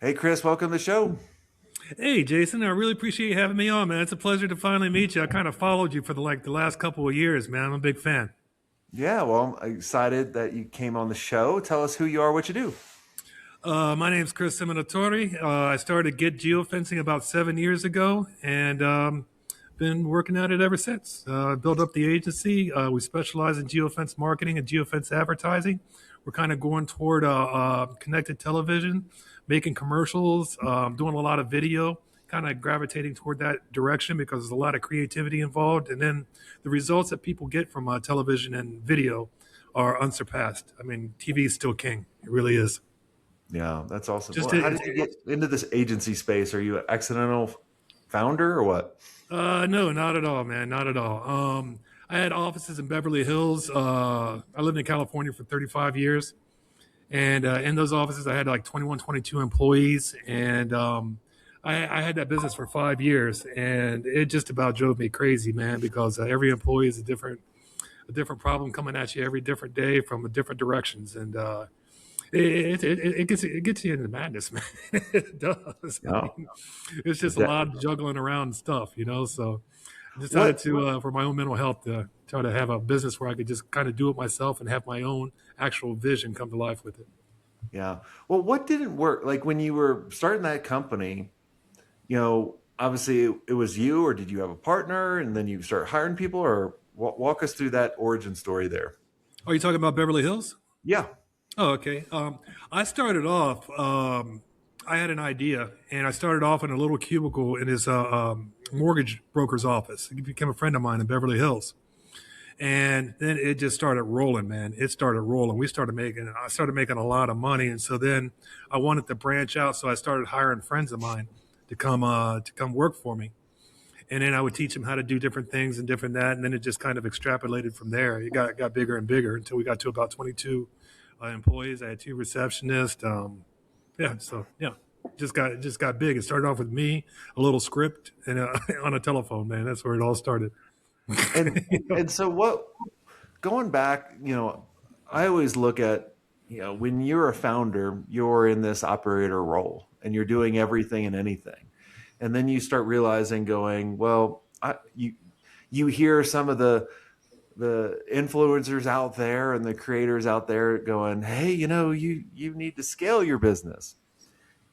Hey, Chris, welcome to the show. Hey, Jason, I really appreciate you having me on, man. It's a pleasure to finally meet you. I kind of followed you for the last couple of years, man. I'm a big fan. Yeah, well, I'm excited that you came on the show. Tell us who you are, what you do. My name's Chris Seminatore. I started Get Geofencing about 7 years ago, and been working at it ever since. Built up the agency. We specialize in geofence marketing and geofence advertising. We're kind of going toward connected television, making commercials, doing a lot of video, kind of gravitating toward that direction because there's a lot of creativity involved. And then the results that people get from television and video are unsurpassed. I mean, TV is still king. It really is. Yeah, that's awesome. Just Well, how did you get into this agency space? Are you an accidental founder or what? No, not at all, man. Not at all. I had offices in Beverly Hills. I lived in California for 35 years. And in those offices, I had like 21, 22 employees. And I had that business for 5 years. And it just about drove me crazy, man, because every employee is a different problem coming at you every different day from different directions. And it gets you into madness, man. It does. I No. mean, it's just a lot of juggling around stuff, So I decided What? to, for my own mental health, to try to have a business where I could just kind of do it myself and have my own actual vision come to life with it. Yeah. Well, what didn't work? Like when you were starting that company, obviously it was you, or did you have a partner and then you start hiring people, or walk us through that origin story there? Are you talking about Beverly Hills? Yeah. Oh, okay. I started off. I had an idea, and I started off in a little cubicle in his mortgage broker's office. He became a friend of mine in Beverly Hills. And then it just started rolling, man. It started rolling. I started making a lot of money. And so then I wanted to branch out. So I started hiring friends of mine to come work for me. And then I would teach them how to do different things and different that. And then it just kind of extrapolated from there. It got bigger and bigger until we got to about 22 employees. I had two receptionists. Yeah. So yeah, just got big. It started off with me, a little script and on a telephone, man. That's where it all started. And You know? and so what going back, I always look at, when you're a founder, you're in this operator role and you're doing everything and anything. And then you start realizing going, well, you hear some of the influencers out there and the creators out there going, hey, you need to scale your business.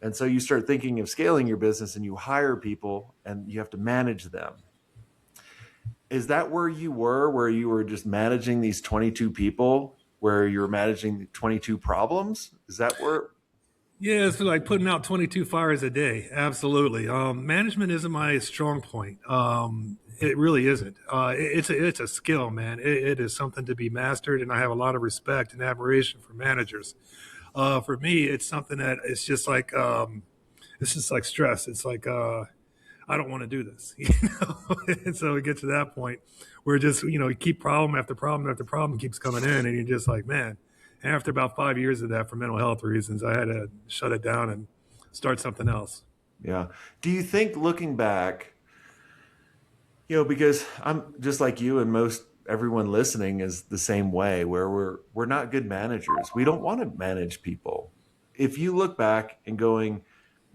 And so you start thinking of scaling your business and you hire people and you have to manage them. Is that where you were just managing these 22 people, where you were managing 22 problems? Is that where? Yeah, it's like putting out 22 fires a day. Absolutely. Management isn't my strong point. It really isn't. It's a skill, man. It is something to be mastered, and I have a lot of respect and admiration for managers. For me, it's something that it's just like stress. It's like I don't want to do this, And so we get to that point where just you keep problem after problem after problem keeps coming in, and you're just like, man. And after about 5 years of that, for mental health reasons, I had to shut it down and start something else. Yeah. Do you think, looking back, because I'm just like you, and most everyone listening is the same way, where we're not good managers. We don't want to manage people. If you look back and going,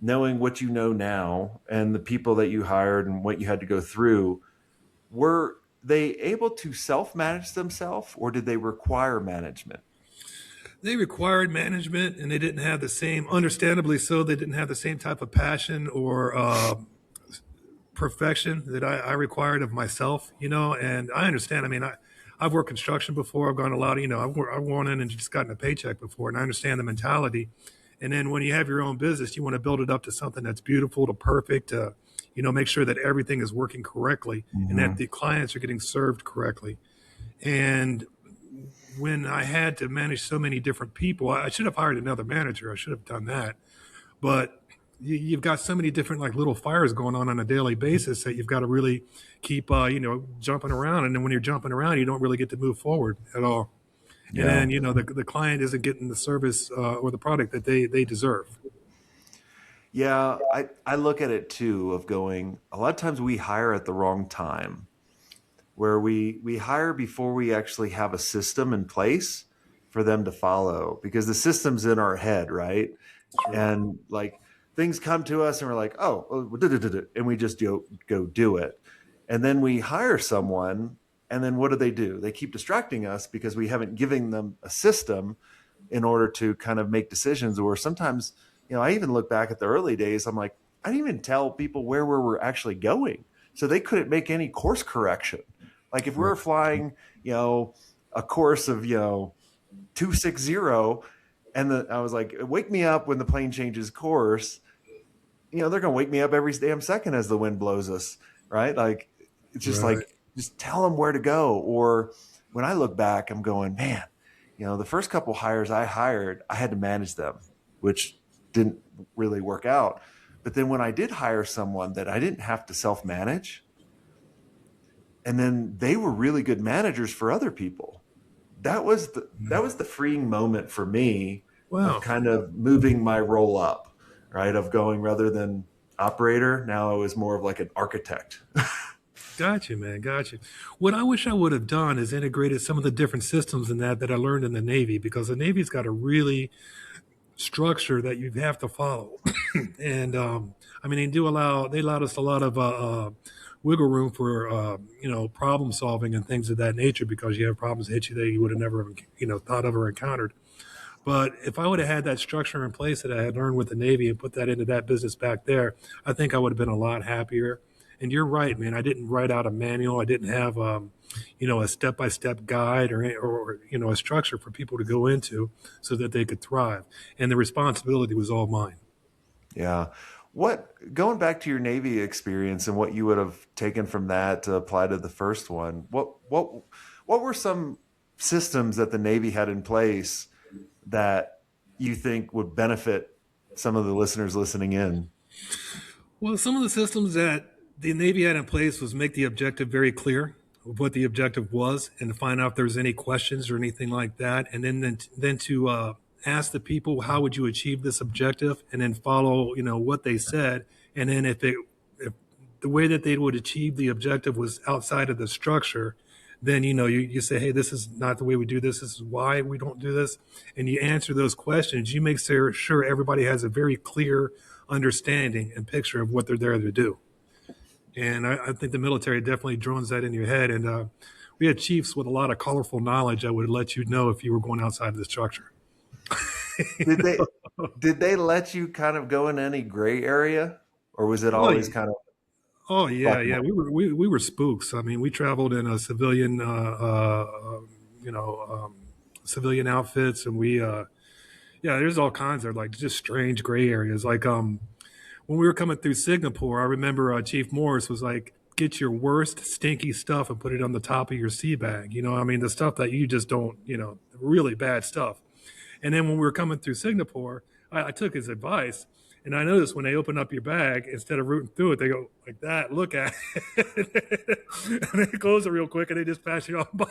knowing what you know now and the people that you hired and what you had to go through, were they able to self-manage themselves, or did they require management? They required management, and they didn't have the same, understandably so, they didn't have the same type of passion or perfection that I required of myself, And I understand. I mean, I've worked construction before. I've gone a lot of, I've gone in and just gotten a paycheck before, and I understand the mentality. And then when you have your own business, you want to build it up to something that's beautiful, to perfect, to, make sure that everything is working correctly and that Hmm. the clients are getting served correctly. And when I had to manage so many different people, I should have hired another manager. I should have done that. But you've got so many different like little fires going on a daily basis that you've got to really keep jumping around. And then when you're jumping around, you don't really get to move forward at all. And Yeah. then the client isn't getting the service or the product that they deserve. Yeah, I look at it too, of going, a lot of times we hire at the wrong time, where we hire before we actually have a system in place for them to follow, because the system's in our head, right? True. And like, things come to us and we're like, oh, and we just go do it. And then we hire someone, and then what do? They keep distracting us because we haven't given them a system in order to kind of make decisions. Or sometimes, I even look back at the early days, I'm like, I didn't even tell people where we were actually going. So they couldn't make any course correction. Like if we Right. were flying, a course of, 260, and I was like, wake me up when the plane changes course. They're going to wake me up every damn second as the wind blows us, right? Like, it's just Right. like, just tell them where to go. Or when I look back, I'm going, man, the first couple hires I hired, I had to manage them, which didn't really work out. But then when I did hire someone that I didn't have to self manage, and then they were really good managers for other people. That was the freeing moment for me of Wow. kind of moving my role up, right? Of going, rather than operator, now I was more of like an architect. Gotcha, man. Gotcha. What I wish I would have done is integrated some of the different systems in that I learned in the Navy, because the Navy's got a really structure that you have to follow. And I mean, they allowed us a lot of wiggle room for problem solving and things of that nature, because you have problems that hit you that you would have never thought of or encountered. But if I would have had that structure in place that I had learned with the Navy and put that into that business back there, I think I would have been a lot happier. And you're right, man. I didn't write out a manual. I didn't have, a step-by-step guide or a structure for people to go into so that they could thrive. And the responsibility was all mine. Yeah. What Going back to your Navy experience and what you would have taken from that to apply to the first one, what were some systems that the Navy had in place that you think would benefit some of the listeners listening in? Well, some of the systems that the Navy had in place was make the objective very clear of what the objective was, and to find out if there's any questions or anything like that, and then to ask the people, how would you achieve this objective, and then follow what they said, and then if the way that they would achieve the objective was outside of the structure, then you say, hey, this is not the way we do this. This is why we don't do this, and you answer those questions. You make sure everybody has a very clear understanding and picture of what they're there to do. And I think the military definitely drones that in your head. And we had chiefs with a lot of colorful knowledge that would let you know if you were going outside of the structure. Did they did they let you kind of go in any gray area, or was it Oh, always kind of oh black yeah, and yeah. white? We were spooks. I mean, we traveled in a civilian, you know, civilian outfits, and yeah, there's all kinds of like just strange gray areas. Like when we were coming through Singapore, I remember Chief Morris was like, "Get your worst stinky stuff and put it on the top of your sea bag." I mean, the stuff that you just don't, really bad stuff. And then when we were coming through Singapore, I took his advice. And I noticed when they open up your bag, instead of rooting through it, they go like that, look at it. And they close it real quick and they just pass you on by.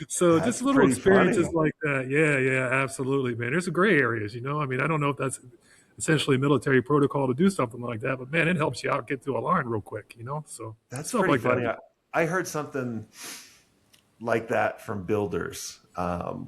So That's just little pretty funny. experiences like that. Yeah, yeah, absolutely, man. There's some gray areas. I mean, I don't know if that's essentially military protocol to do something like that, but man, it helps you out get through a line real quick. So That's stuff pretty like that. funny. I heard something like that from builders,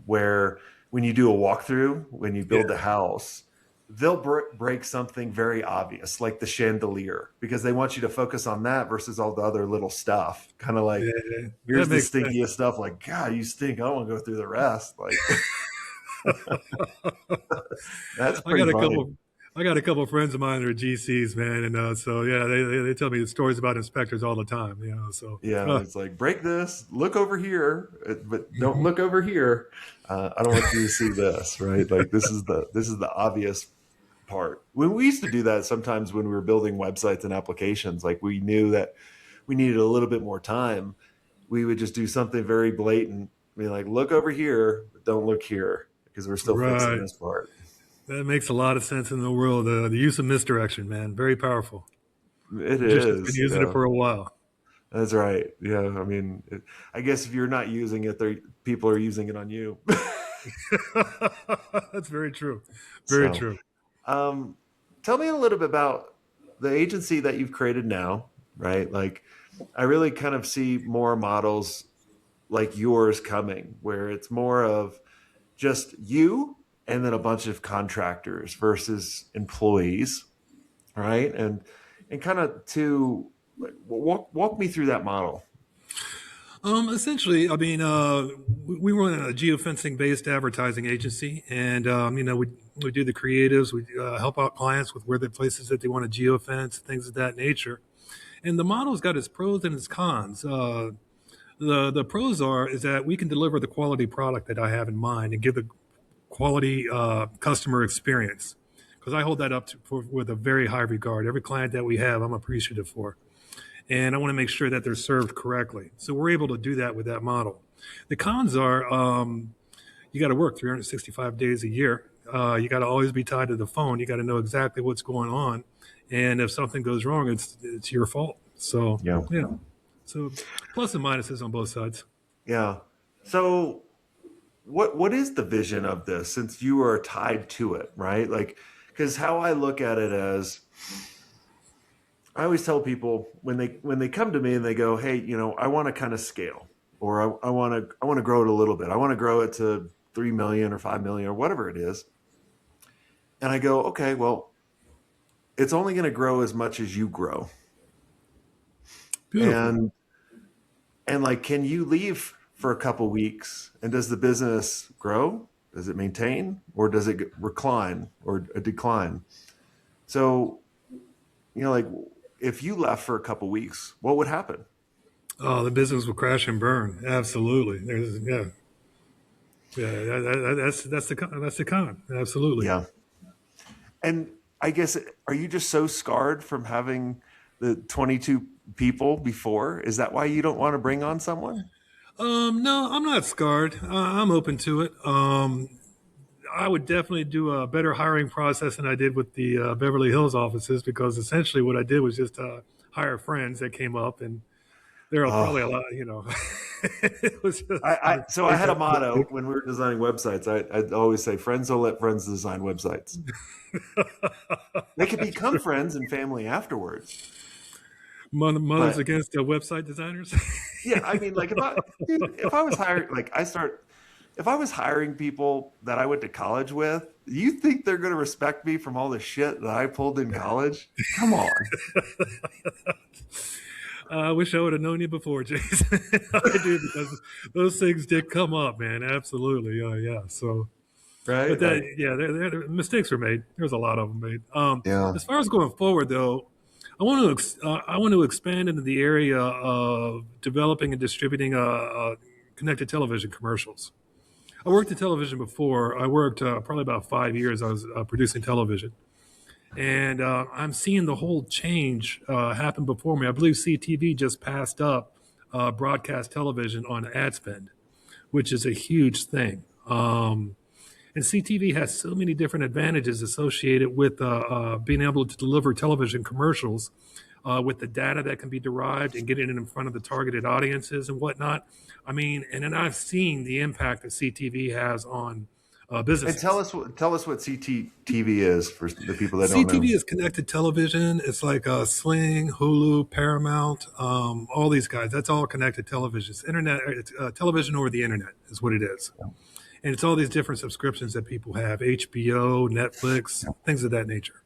where when you do a walkthrough, when you Yeah, build the house, they'll break something very obvious, like the chandelier, because they want you to focus on that versus all the other little stuff. Kind of like, yeah, that here's the makes sense. stinkiest stuff. Like, God, you stink. I don't want to go through the rest. Like, that's I pretty got a funny. couple. I got a couple of friends of mine that are GCs, man, and so yeah, they tell me stories about inspectors all the time. So Yeah, it's like, break this, look over here, but don't look over here. I don't want you to see this, right? Like, this is the obvious part. When we used to do that sometimes when we were building websites and applications, like we knew that we needed a little bit more time, we would just do something very blatant, be like, look over here, but don't look here, because we're still fixing right, this part. that makes a lot of sense in the world. The use of misdirection, man, very powerful. It Magician's been is, using it yeah. for a while. That's right. Yeah, I mean, I guess if you're not using it, people are using it on you. That's very true. Very So, true. um, tell me a little bit about the agency that you've created now, right? Like, I really kind of see more models like yours coming, where it's more of just you and then a bunch of contractors versus employees, right? And kind of to walk me through that model. Essentially, I mean, we run a geofencing based advertising agency, and we do the creatives. We help out clients with where the places that they want to geofence, things of that nature. And the model's got its pros and its cons. The pros is that we can deliver the quality product that I have in mind and give the quality customer experience, because I hold that up with a very high regard. Every client that we have, I'm appreciative for, and I want to make sure that they're served correctly. So we're able to do that with that model. The cons are you got to work 365 days a year. You got to always be tied to the phone. You got to know exactly what's going on, and if something goes wrong, it's your fault. So Yeah. yeah, so plus and minuses on both sides. Yeah. So what is the vision of this, since you are tied to it, right? Like, because how I look at it as, I always tell people when they come to me and they go, hey, I want to kind of scale, or I want to grow it a little bit. I want to grow it to 3 million or 5 million or whatever it is. And I go, okay, well, it's only going to grow as much as you grow. Beautiful. And like, can you leave for a couple weeks, and does the business grow? Does it maintain, or does it recline or a decline? So, like, if you left for a couple weeks, what would happen? Oh, the business will crash and burn. Absolutely. Yeah, that's the con. Absolutely. Yeah. And I guess, are you just so scarred from having the 22 people before? Is that why you don't want to bring on someone? No, I'm not scarred. I'm open to it. I would definitely do a better hiring process than I did with the Beverly Hills offices, because essentially what I did was just hire friends that came up, and there are probably a Oh, lot, it was so I had a motto when we were designing websites. I'd always say, friends don't let friends design websites. They could become friends and family afterwards. mothers But against website designers. yeah, I mean, like, if I was hiring, if I was hiring people that I went to college with, you think they're going to respect me from all the shit that I pulled in college? Come on, I wish I would have known you before, Jason. I do, because those things did come up, man. Absolutely. Yeah. So, but right? that, yeah, mistakes were made. There's a lot of them made. Yeah. As far as going forward, though, I want to expand into the area of developing and distributing connected television commercials. I worked in television before. I worked probably about 5 years. I was producing television, and I'm seeing the whole change happen before me. I believe CTV just passed up broadcast television on ad spend, which is a huge thing. And CTV has so many different advantages associated with being able to deliver television commercials with the data that can be derived and getting it in front of the targeted audiences and whatnot. I mean, and then I've seen the impact that CTV has on And businesses. tell us what CTTV is for the people that don't know. CTV is connected television. It's like Sling, Hulu, Paramount, all these guys. That's all connected television. It's internet, it's television over the internet is what it is. And it's all these different subscriptions that people have: HBO, Netflix, things of that nature.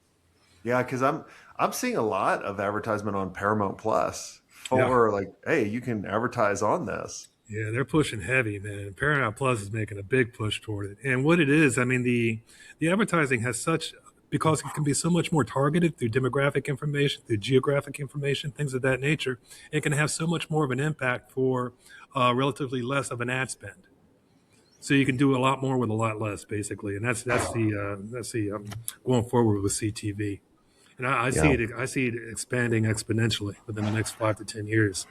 Yeah, because I'm seeing a lot of advertisement on Paramount Plus Yeah. for, like, hey, you can advertise on this. Yeah, they're pushing heavy, man. Paramount Plus is making a big push toward it. And what it is, I mean, the advertising has such, because it can be so much more targeted through demographic information, through geographic information, things of that nature. It can have so much more of an impact for relatively less of an ad spend. So you can do a lot more with a lot less, basically, and that's the going forward with CTV. And Yeah. I see it expanding exponentially within the next 5 to 10 years.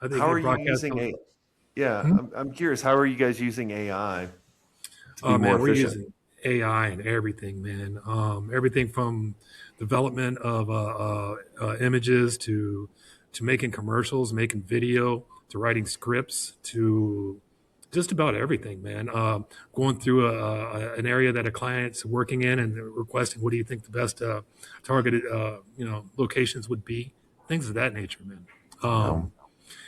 I think How are you broadcast. using a? Yeah, I'm curious. How are you guys using AI to be Oh more man, we're efficient? using AI and everything, man. Everything from development of images to making commercials, making video, to writing scripts, to just about everything, man. Going through an area that a client's working in and requesting, what do you think the best targeted locations would be? Things of that nature, man. Yeah.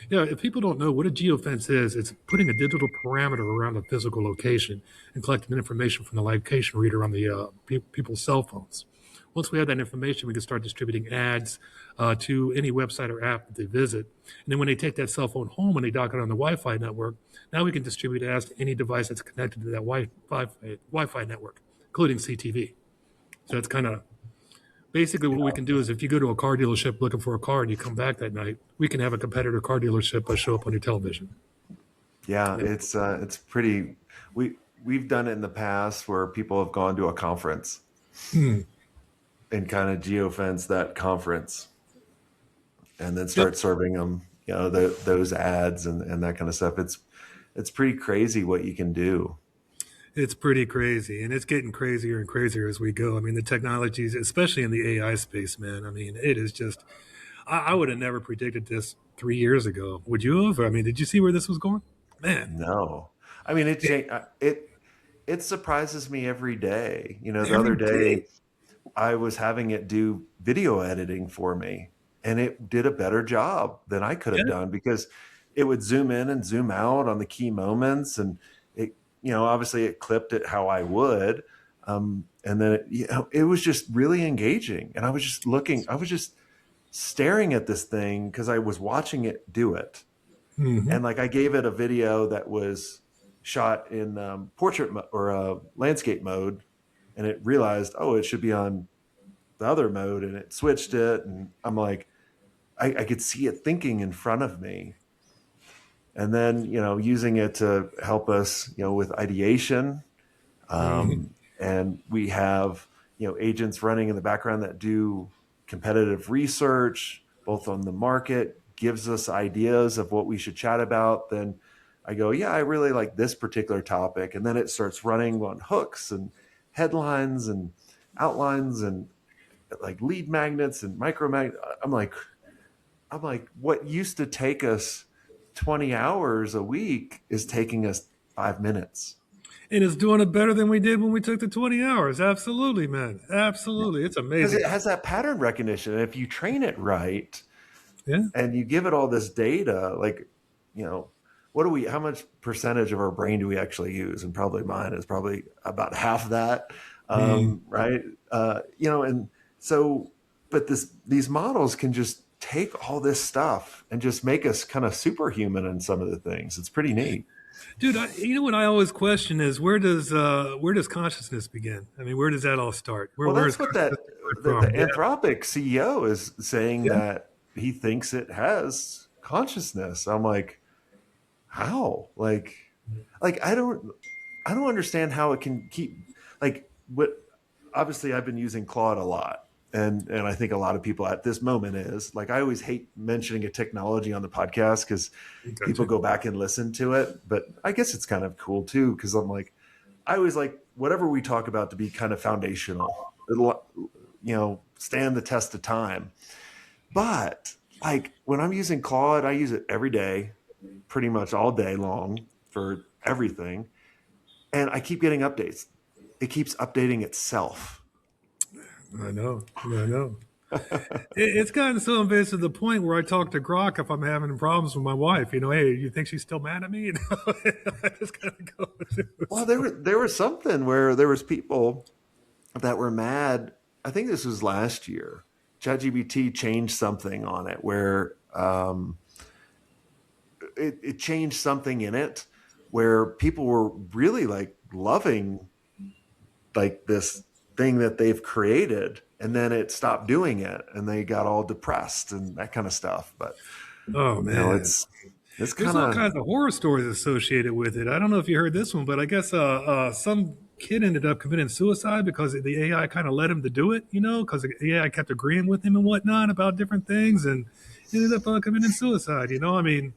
Yeah, if people don't know what a geofence is, it's putting a digital parameter around a physical location and collecting information from the location reader on the people's cell phones. Once we have that information, we can start distributing ads to any website or app that they visit. And then when they take that cell phone home and they dock it on the Wi-Fi network, now we can distribute ads to any device that's connected to that Wi-Fi network, including CTV. So that's kind of basically what we can do is if you go to a car dealership looking for a car and you come back that night, we can have a competitor car dealership show up on your television. Yeah, Yeah. it's pretty. We've done it in the past where people have gone to a conference Hmm. and kind of geofence that conference, and then Yep. start serving them, those ads and that kind of stuff. It's pretty crazy what you can do. It's pretty crazy, and it's getting crazier and crazier as we go. I mean, the technologies, especially in the AI space, man. I mean, it is just. I would have never predicted this 3 years ago. Would you have? I mean, did you see where this was going, man? No, I mean it surprises me every day. The Every other day. day I was having it do video editing for me, and it did a better job than I could have Yeah. done because it would zoom in and zoom out on the key moments, and it, obviously it clipped it how I would, and then it was just really engaging, and I was just staring at this thing because I was watching it do it, Hmm. and like I gave it a video that was shot in portrait or landscape mode, and it realized, oh, it should be on the other mode, and it switched it, and I'm like, I could see it thinking in front of me, and then using it to help us with ideation, Hmm. and we have agents running in the background that do competitive research both on the market, gives us ideas of what we should chat about. Then I go, yeah, I really like this particular topic, and then it starts running on hooks and headlines and outlines and like lead magnets and micro I'm like, what used to take us 20 hours a week is taking us 5 minutes. And it's doing it better than we did when we took the 20 hours. Absolutely, man. Absolutely. It's Because amazing. it has that pattern recognition. And if you train it right Yeah. and you give it all this data, like, you know, how much percentage of our brain do we actually use? And probably mine is probably about half that. Mm. Right. And so, but these models can just take all this stuff and just make us kind of superhuman in some of the things. It's pretty neat. Dude, you know what I always question is where does consciousness begin? I mean, where does that all start? Where Well, where that's is what consciousness the start from? Yeah. Anthropic CEO is saying, Yeah. that he thinks it has consciousness. I'm like, how? Like I don't understand how it can keep like what. Obviously, I've been using Claude a lot, and I think a lot of people at this moment is like, I always hate mentioning a technology on the podcast because people Gotcha. go back and listen to it, but I guess it's kind of cool too because I'm like, I always like whatever we talk about to be kind of foundational. It'll, stand the test of time. But like when I'm using Claude, I use it every day, pretty much all day long for everything. And I keep getting updates. It keeps updating itself. I know. I know. It's gotten so invasive to the point where I talk to Grok if I'm having problems with my wife. Hey, you think she's still mad at me? I just kind of go through. Well, So, there was something where there was people that were mad. I think this was last year. ChatGPT changed something on it where it changed something in it where people were really like loving like this thing that they've created, and then it stopped doing it and they got all depressed and that kind of stuff. But oh man, it's there's kind all of kinds of horror stories associated with it. I don't know if you heard this one, but I guess some kid ended up committing suicide because the AI kind of led him to do it. Because the AI kept agreeing with him and whatnot about different things, and he ended up committing suicide. I mean,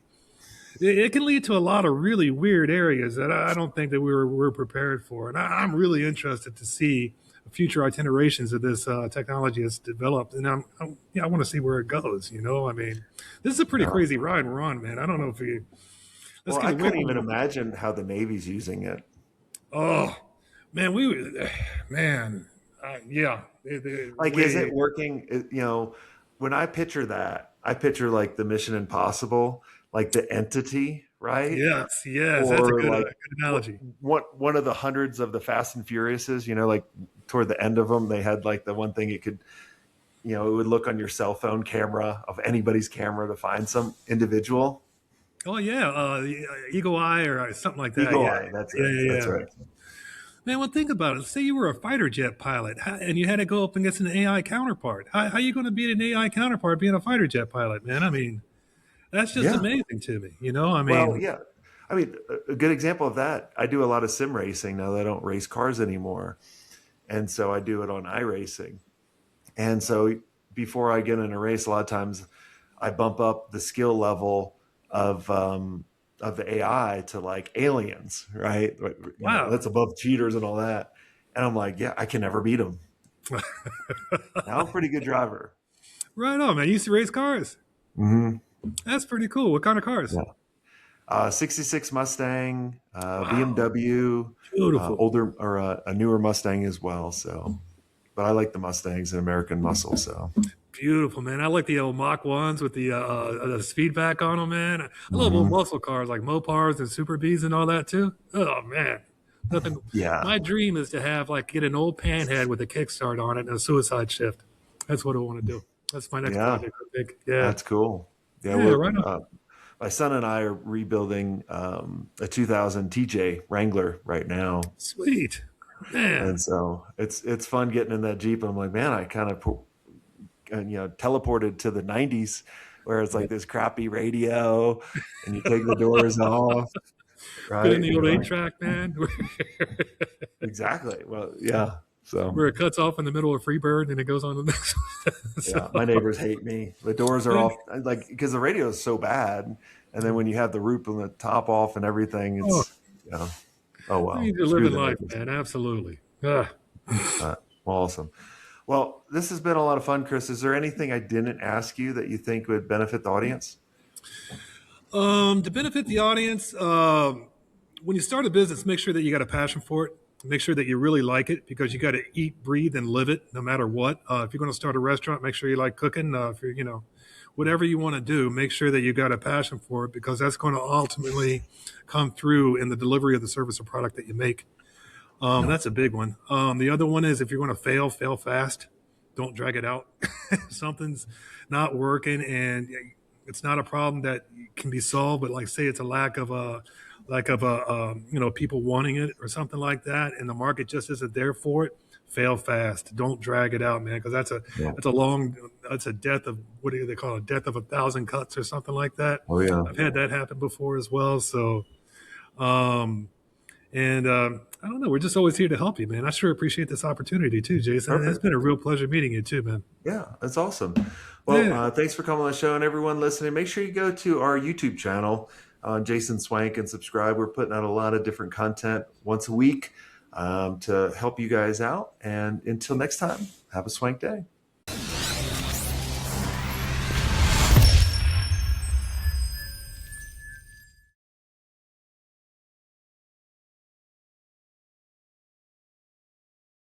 it can lead to a lot of really weird areas that I don't think that we're prepared for. And I'm really interested to see future itinerations of this technology that's developed. And I want to see where it goes. I mean, this is a pretty uh, crazy ride we're on, man. I don't know if you let's well, get I away couldn't from even the. imagine how the Navy's using it. Oh man, man, yeah, Like, is it way. working? When I picture that, I picture like the Mission Impossible, like the entity, right? Yes, yes, that's a Or good like good analogy. one of the hundreds of the Fast and Furiouses, like toward the end of them, they had like the one thing it could, it would look on your cell phone camera of anybody's camera to find some individual. Oh yeah, the, Eagle Eye or something like that. Eagle Yeah, Eye, that's yeah, it. yeah, That's yeah. right. Man, well, think about it. Say you were a fighter jet pilot and you had to go up against an AI counterpart. How are you going to beat an AI counterpart being a fighter jet pilot, man? I mean, that's just Yeah. amazing to me. I Well, mean, yeah. I mean, a good example of that, I do a lot of sim racing now that I don't race cars anymore. And so I do it on iRacing. And so before I get in a race, a lot of times I bump up the skill level of the AI to like aliens, right? wow. That's above cheaters and all that. And I'm like, yeah, I can never beat them. Now I'm a pretty good driver. Right on, man. You used to race cars. Hmm. That's pretty cool. What kind of cars? Yeah. 66 Mustang, Wow. BMW, Beautiful. older or a newer Mustang as well. So, but I like the Mustangs and American Muscle. So, Beautiful, man. I like the old Mach 1s with the speed back on them, man. I love old hmm, muscle cars like Mopars and Super Bs and all that too. Oh, man. Nothing. yeah, My dream is to have like get an old panhead with a kickstart on it and a suicide shift. That's what I want to do. That's my next yeah, project, I think. Yeah. that's cool. Yeah, Yeah, right on. my son and I are rebuilding a 2000 TJ Wrangler right now, Sweet. Man. and so it's fun getting in that Jeep. I'm like, man, I kind of teleported to the 90s where it's like this crappy radio, and you take the doors off, Been right? in And the you're old eight like, track, man, exactly. Well, yeah. So where it cuts off in the middle of Freebird and it goes on to the next one. yeah, my neighbors hate me. The doors are off, like because the radio is so bad, and then when you have the roof and the top off and everything, Oh, it's oh well, you're screw living the life, neighbors. man. Absolutely. Ah. Well, awesome. Well, this has been a lot of fun, Chris. Is there anything I didn't ask you that you think would benefit the audience? To benefit the audience, when you start a business, make sure that you got a passion for it. Make sure that you really like it because you got to eat, breathe, and live it no matter what. If you're going to start a restaurant, make sure you like cooking. If you're, whatever you want to do, make sure that you got a passion for it because that's going to ultimately come through in the delivery of the service or product that you make. Yeah. That's a big one. The other one is if you're going to fail, fail fast. Don't drag it out. If something's not working and it's not a problem that can be solved, but like say it's a lack of a people wanting it or something like that, and the market just isn't there for it. Fail fast. Don't drag it out, man, because Yeah. that's a death of what do they call it? Death of 1,000 cuts or something like that. Oh yeah. I've had that happen before as well. So um, and I don't know. We're just always here to help you, man. I sure appreciate this opportunity too, Jason. It's Perfect. been a real pleasure meeting you too, man. Yeah, that's awesome. Well, Yeah. thanks for coming on the show, and everyone listening. Make sure you go to our YouTube channel on Jason Swank and subscribe. We're putting out a lot of different content once a week to help you guys out. And until next time, have a swank day.